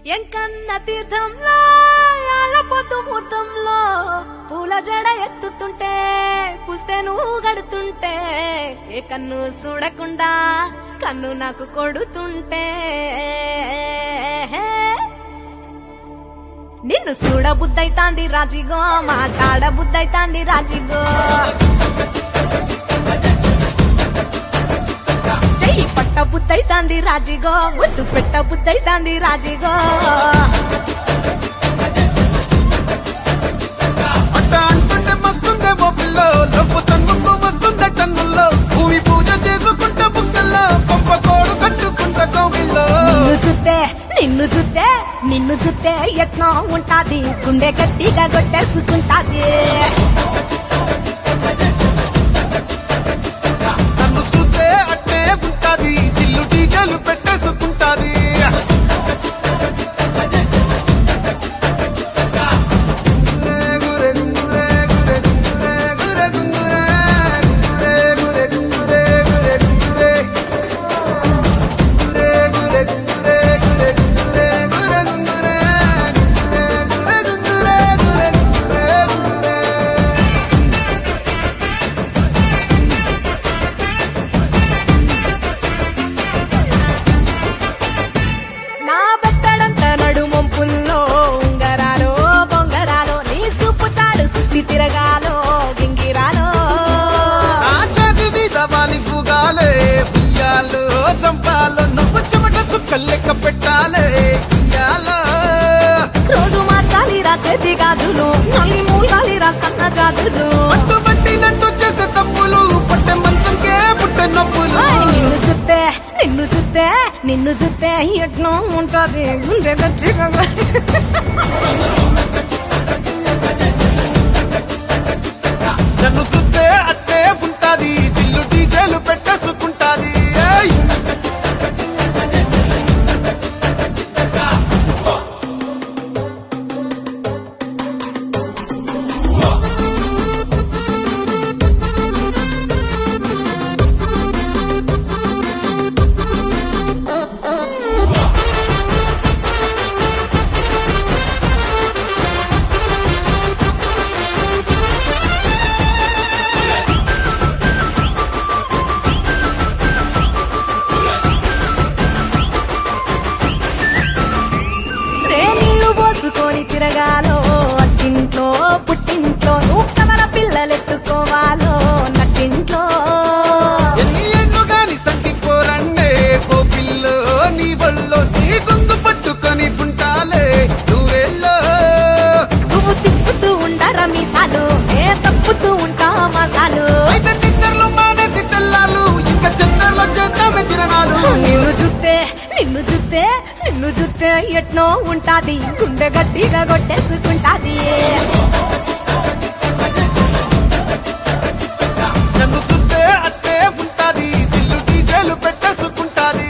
ఎంకన్న తీర్థంలో ఆలపొద్దు ముహూర్తంలో పూల జడ ఎత్తుతుంటే పుస్తే నువ్వు గడుతుంటే ఏ కన్ను చూడకుండా కన్ను నాకు కొడుతుంటే నిన్ను చూడ బుద్ధైతాంది రాజిగో మాట్లాడ బుద్ధైతాంది రాజిగో చెయ్యి పట్ట బుద్ధైతాంది రాజిగో ముద్దు పెట్ట బుద్ధైతాంది రాజిగో అట్ట అంటుంటే మస్తుందేమో పిల్లో లొప్పు తన్నుకు వస్తుందే టన్నుల్లో భూమి పూజ చేసుకుంటే బుక్కల్లో గొప్ప కోడు కట్టుకుంటే కోవిల్లో నిన్ను చూస్తే ఎట్నో ఉంటాది గుండె గట్టిగా కొట్టేసుకుంటాది నన్ను చూస్తే అట్టే ఉంటాది దిల్లు డీజలు పెట్టేసుకుంటాది తిరగాలో గింగిరాలో నా చేతి మీద వాలి ఫుగాలే బియ్యాలు చంపాలో నువ్వు చెమట చుక్కలు లెక్క పెట్టాలే ఇయ్యాలో రోజు మార్చాలిరా చేతి గాజులు నల్లి మూలాలిరా సన్న జాజులు పట్టు పట్టినట్టు చేసే తప్పులు పట్టే మంచంకే పుట్టే నొప్పులు నిన్ను చూస్తే ఎట్నో ఉంటది గుండె గట్టిగా నన్ను చూస్తే అట్టే ఉంటాది దిల్లు డీజేలు పెట్టేసుకుంటాది పోసుకొని తిరగాలో అట్టింట్లో పుట్టింట్లో నువ్వు కమల పిల్లలెత్తుకోవాలో నట్టింట్లో ఎన్ని ఎన్ను గాని సంటిపోరండే ఓ పిల్లో నీ వల్లో నీ గొంతు పట్టుకొని ఉంటాలే దూరెల్లో నువ్వు తిప్పుతూ ఉండరా మీసాలు ఏ తప్పుతూ ఉంటా మసాలు అయితే నిద్రలు మానేసి తెల్లాలు ఇంకా చెత్తర్లో చేద్దామే తిరణాలు నిన్ను చూస్తే ఎట్నో ఉంటాది గుండె గట్టిగా కొట్టేసుకుంటాది నన్ను చూస్తే అట్టే ఉంటాది దిల్లు డీజేలు పెట్టేసుకుంటాది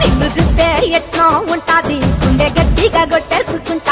నిన్ను చూస్తే ఎట్నో ఉంటాది గుండె గట్టిగా కొట్టేసుకుంటాది